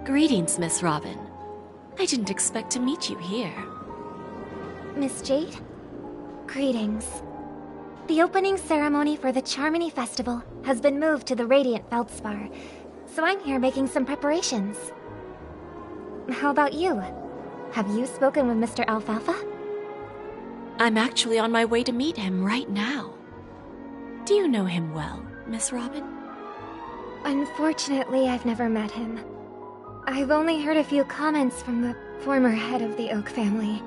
Greetings, Miss Robin. I didn't expect to meet you here. Miss Jade? Greetings. The opening ceremony for the Charmony Festival has been moved to the Radiant Feldspar, so I'm here making some preparations. How about you? Have you spoken with Mr. Alfalfa? I'm actually on my way to meet him right now. Do you know him well, Miss Robin? Unfortunately, I've never met him. I've only heard a few comments from the former head of the Oak family.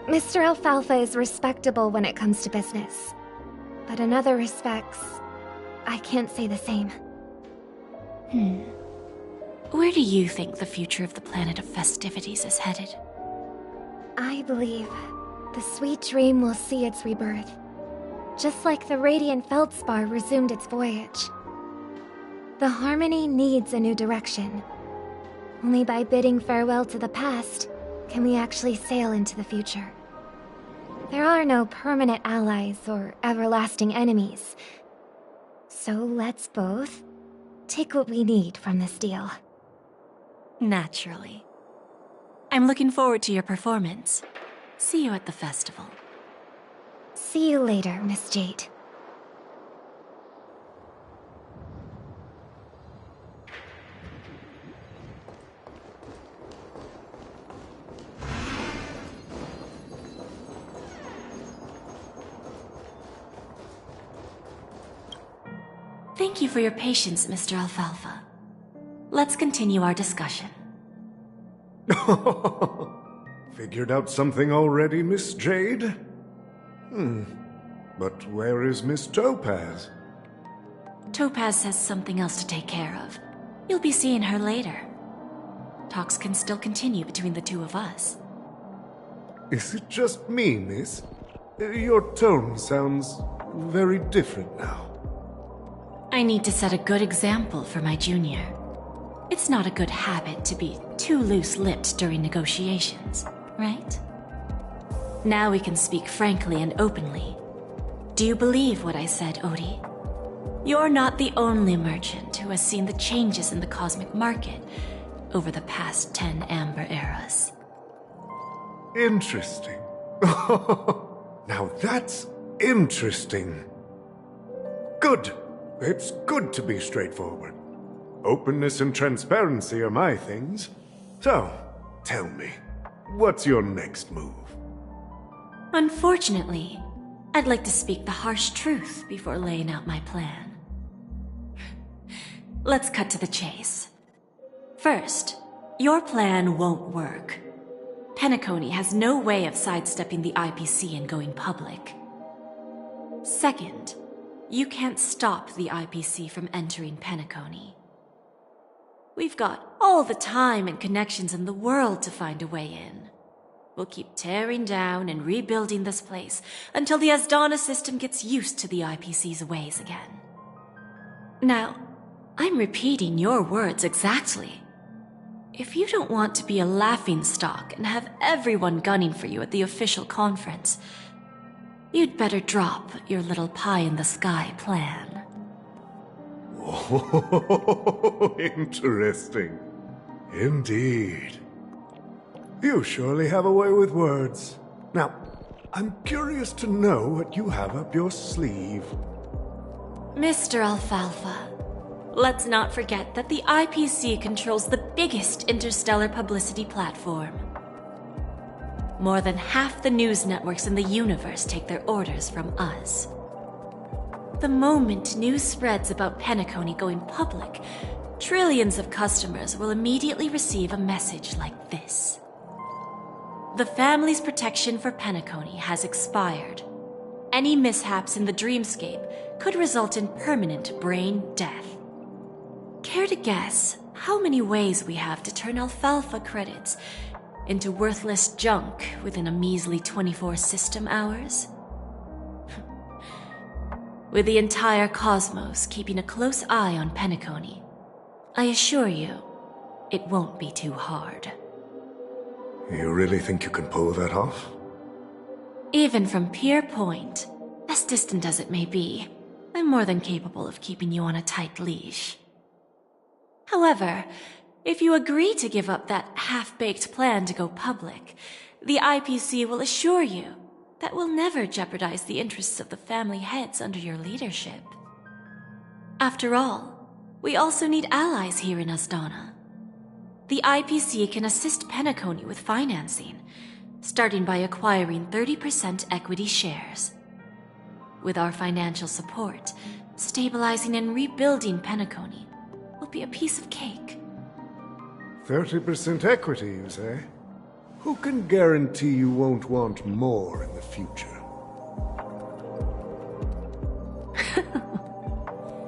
Mr. Alfalfa is respectable when it comes to business, but in other respects, I can't say the same. Where do you think the future of the planet of festivities is headed? I believe the sweet dream will see its rebirth, just like the Radiant Feldspar resumed its voyage. The Harmony needs a new direction. Only by bidding farewell to the past can we actually sail into the future. There are no permanent allies or everlasting enemies. So let's both take what we need from this deal. Naturally. I'm looking forward to your performance. See you at the festival. See you later, Miss Jade. Thank you for your patience, Mr. Alfalfa. Let's continue our discussion. Figured out something already, Miss Jade? But where is Miss Topaz? Topaz has something else to take care of. You'll be seeing her later. Talks can still continue between the two of us. Is it just me, miss? Your tone sounds very different now. I need to set a good example for my junior. It's not a good habit to be too loose-lipped during negotiations, right? Now we can speak frankly and openly. Do you believe what I said, Odie? You're not the only merchant who has seen the changes in the cosmic market over the past 10 Amber Eras. Interesting. Now that's interesting. Good. It's good to be straightforward. Openness and transparency are my things. So, tell me, what's your next move? Unfortunately, I'd like to speak the harsh truth before laying out my plan. Let's cut to the chase. First, your plan won't work. Penacony has no way of sidestepping the IPC and going public. Second, you can't stop the IPC from entering Penacony. We've got all the time and connections in the world to find a way in. We'll keep tearing down and rebuilding this place until the Asdana system gets used to the IPC's ways again. Now, I'm repeating your words exactly. If you don't want to be a laughingstock and have everyone gunning for you at the official conference, you'd better drop your little pie-in-the-sky plan. Oh, interesting. Indeed. You surely have a way with words. Now, I'm curious to know what you have up your sleeve. Mr. Alfalfa, let's not forget that the IPC controls the biggest interstellar publicity platform. More than half the news networks in the universe take their orders from us. The moment news spreads about Penacony going public, trillions of customers will immediately receive a message like this. The family's protection for Penacony has expired. Any mishaps in the dreamscape could result in permanent brain death. Care to guess how many ways we have to turn Alfalfa credits into worthless junk within a measly 24 system hours? With the entire cosmos keeping a close eye on Penacony, I assure you, it won't be too hard. You really think you can pull that off? Even from Pier Point, as distant as it may be, I'm more than capable of keeping you on a tight leash. However, If you agree to give up that half-baked plan to go public, the IPC will assure you that we'll never jeopardize the interests of the family heads under your leadership. After all, we also need allies here in Asdana. The IPC can assist Penacony with financing, starting by acquiring 30% equity shares. With our financial support, stabilizing and rebuilding Penacony will be a piece of cake. 30% equity, you say? Who can guarantee you won't want more in the future?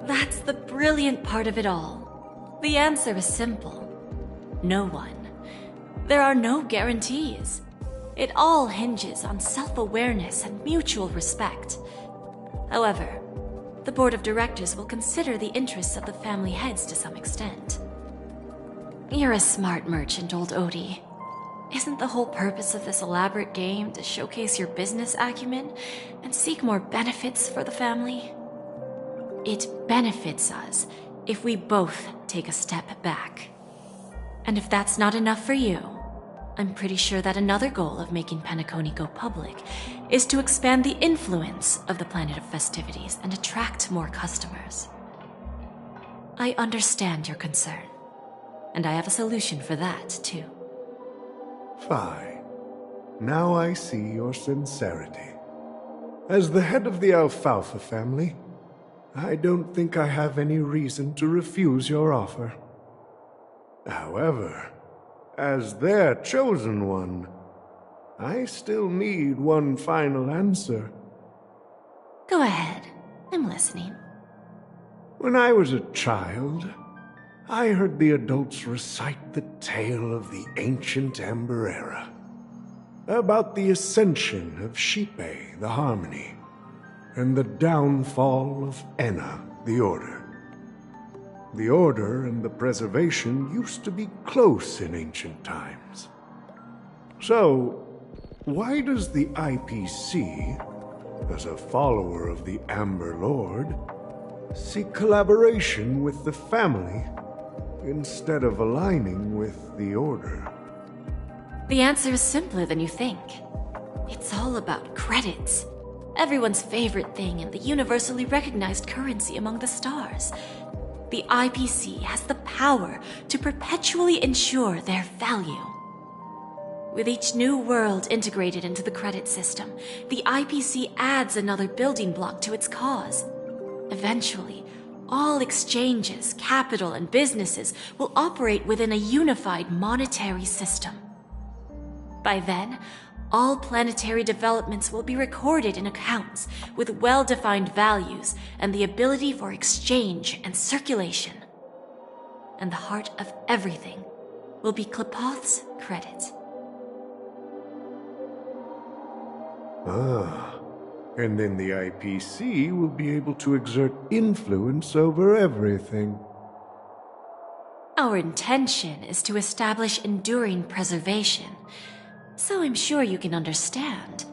That's the brilliant part of it all. The answer is simple. No one. There are no guarantees. It all hinges on self-awareness and mutual respect. However, the board of directors will consider the interests of the family heads to some extent. You're a smart merchant, old Odie. Isn't the whole purpose of this elaborate game to showcase your business acumen and seek more benefits for the family? It benefits us if we both take a step back. And if that's not enough for you, I'm pretty sure that another goal of making Penacony go public is to expand the influence of the Planet of Festivities and attract more customers. I understand your concern, and I have a solution for that, too. Fine. Now I see your sincerity. As the head of the Alfalfa family, I don't think I have any reason to refuse your offer. However, as their chosen one, I still need one final answer. Go ahead. I'm listening. When I was a child, I heard the adults recite the tale of the ancient Amber Era, about the ascension of Shipe, the Harmony, and the downfall of Enna, the Order. The Order and the Preservation used to be close in ancient times. So, why does the IPC, as a follower of the Amber Lord, seek collaboration with the family instead of aligning with the Order? The answer is simpler than you think. It's all about credits. Everyone's favorite thing and the universally recognized currency among the stars. The IPC has the power to perpetually ensure their value. With each new world integrated into the credit system, the IPC adds another building block to its cause. Eventually, all exchanges, capital, and businesses will operate within a unified monetary system. By then, all planetary developments will be recorded in accounts with well-defined values and the ability for exchange and circulation. And the heart of everything will be Klepoth's credit. Ah, and then the IPC will be able to exert influence over everything. Our intention is to establish enduring preservation, so I'm sure you can understand.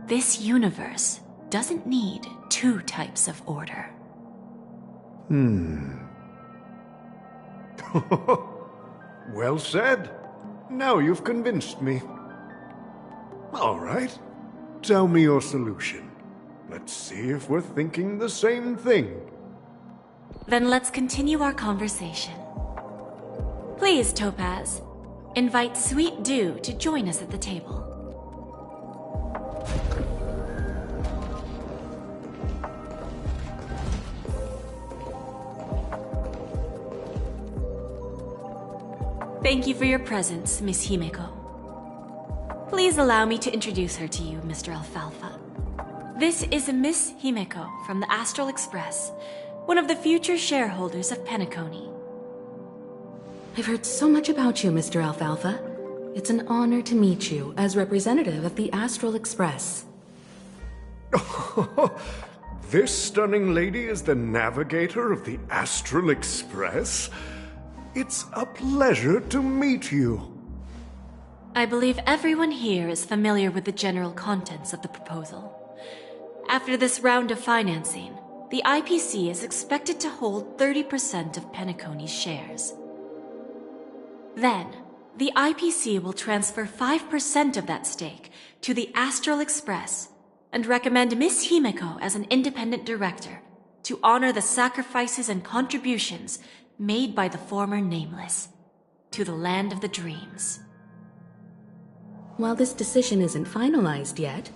This universe doesn't need two types of order. Well said. Now you've convinced me. All right. Tell me your solution. Let's see if we're thinking the same thing. Then let's continue our conversation. Please, Topaz, invite Sweet Dew to join us at the table. Thank you for your presence, Miss Himeko. Please allow me to introduce her to you, Mr. Alfalfa. This is Miss Himeko from the Astral Express, one of the future shareholders of Penacony. I've heard so much about you, Mr. Alfalfa. It's an honor to meet you as representative of the Astral Express. This stunning lady is the navigator of the Astral Express? It's a pleasure to meet you. I believe everyone here is familiar with the general contents of the proposal. After this round of financing, the IPC is expected to hold 30% of Penacony's shares. Then, the IPC will transfer 5% of that stake to the Astral Express and recommend Miss Himeko as an independent director to honor the sacrifices and contributions made by the former Nameless to the land of the dreams. While this decision isn't finalized yet,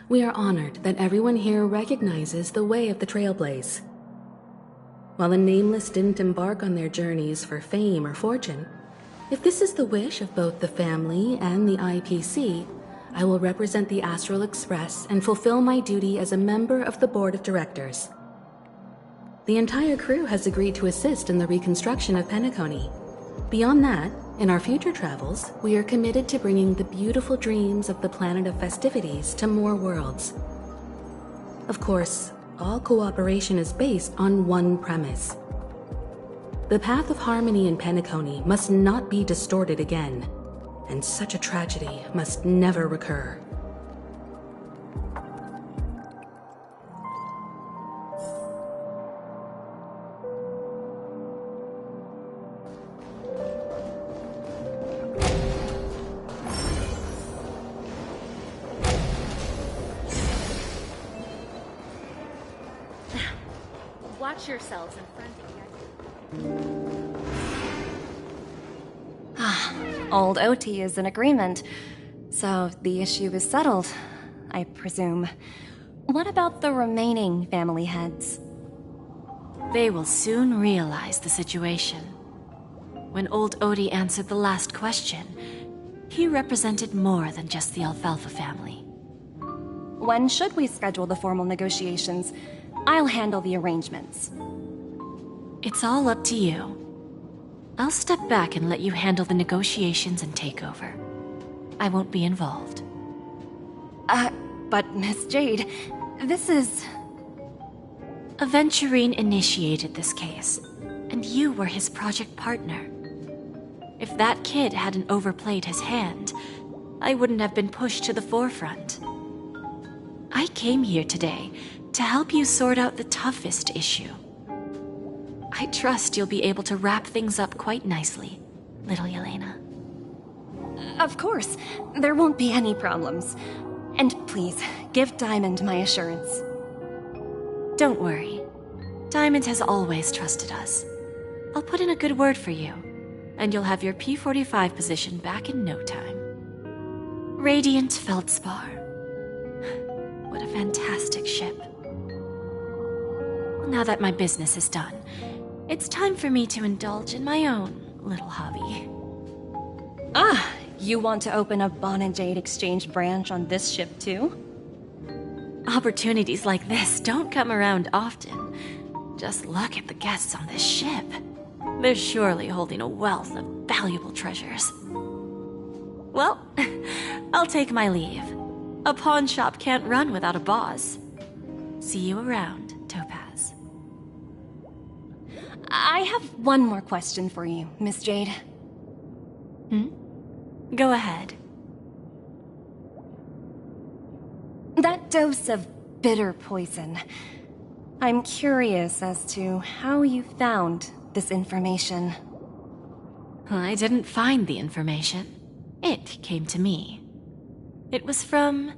we are honored that everyone here recognizes the way of the Trailblaze. While the Nameless didn't embark on their journeys for fame or fortune, if this is the wish of both the family and the IPC, I will represent the Astral Express and fulfill my duty as a member of the board of directors. The entire crew has agreed to assist in the reconstruction of Penacony. Beyond that, in our future travels, we are committed to bringing the beautiful dreams of the planet of festivities to more worlds. Of course, all cooperation is based on one premise. The path of harmony in Penacony must not be distorted again, and such a tragedy must never recur. Watch yourselves in front of you. Old OT is in agreement, so the issue is settled, I presume. What about the remaining family heads? They will soon realize the situation. When old Odie answered the last question, he represented more than just the Alfalfa family. When should we schedule the formal negotiations? I'll handle the arrangements. It's all up to you. I'll step back and let you handle the negotiations and takeover. I won't be involved. But Miss Jade, this is... Aventurine initiated this case, and you were his project partner. If that kid hadn't overplayed his hand, I wouldn't have been pushed to the forefront. I came here today to help you sort out the toughest issue. I trust you'll be able to wrap things up quite nicely, little Yelena. Of course, there won't be any problems. And please, give Diamond my assurance. Don't worry. Diamond has always trusted us. I'll put in a good word for you, and you'll have your P-45 position back in no time. Radiant Feldspar. What a fantastic ship. Now that my business is done, it's time for me to indulge in my own little hobby. You want to open a Bon and Jade exchange branch on this ship too? Opportunities like this don't come around often. Just look at the guests on this ship. They're surely holding a wealth of valuable treasures. Well, I'll take my leave. A pawn shop can't run without a boss. See you around, Topaz. I have one more question for you, Miss Jade. Go ahead. That dose of bitter poison. I'm curious as to how you found this information. I didn't find the information. It came to me. It was from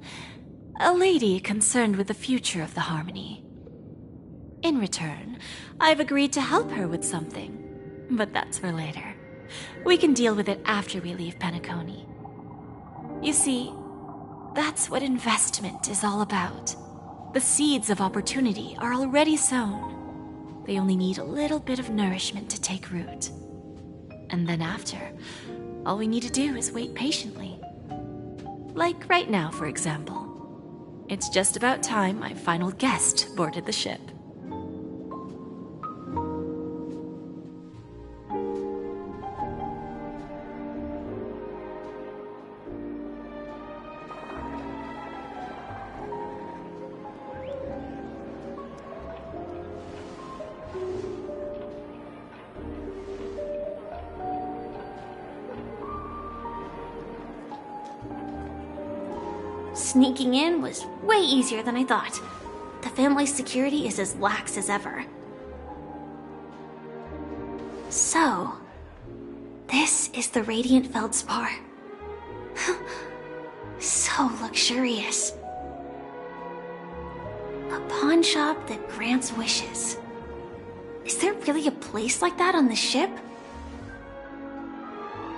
a lady concerned with the future of the Harmony. In return, I've agreed to help her with something, but that's for later. We can deal with it after we leave Penacony. You see, that's what investment is all about. The seeds of opportunity are already sown. They only need a little bit of nourishment to take root. And then after, all we need to do is wait patiently. Like right now, for example. It's just about time my final guest boarded the ship. Sneaking in was way easier than I thought. The family's security is as lax as ever. So, This is the Radiant Feldspar. So luxurious. A pawn shop that grants wishes. Is there really a place like that on the ship?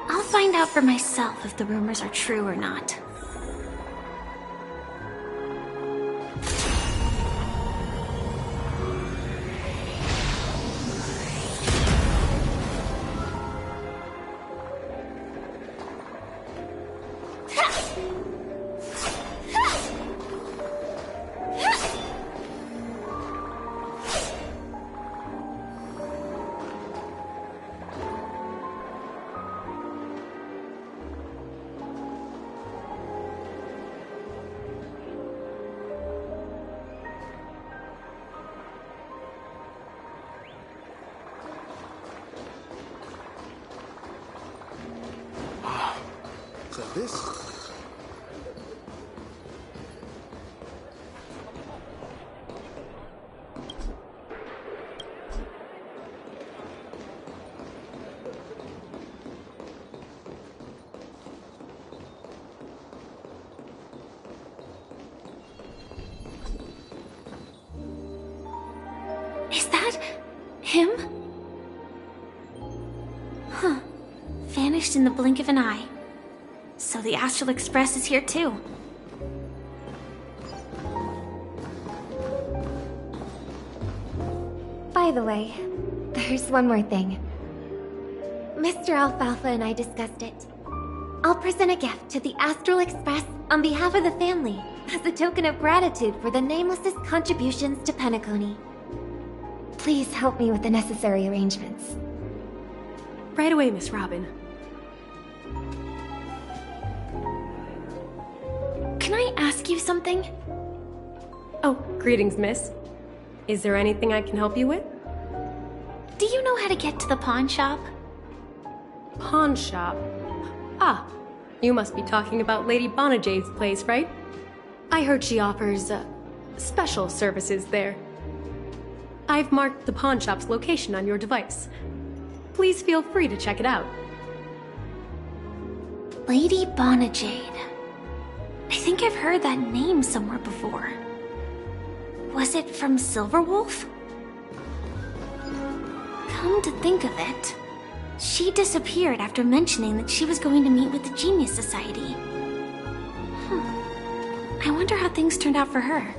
I'll find out for myself if the rumors are true or not. So this... Is that him? Huh. Vanished in the blink of an eye. So the Astral Express is here too. By the way, there's one more thing. Mr. Alfalfa and I discussed it. I'll present a gift to the Astral Express on behalf of the family as a token of gratitude for the Nameless's contributions to Penacony. Please help me with the necessary arrangements. Right away, Miss Robin. Can I ask you something? Oh, greetings, miss. Is there anything I can help you with? Do you know how to get to the pawn shop? Pawn shop? Ah, you must be talking about Lady Bonajay's place, right? I heard she offers, special services there. I've marked the pawn shop's location on your device. Please feel free to check it out. Lady Bonajade. I think I've heard that name somewhere before. Was it from Silverwolf? Come to think of it, she disappeared after mentioning that she was going to meet with the Genius Society. I wonder how things turned out for her.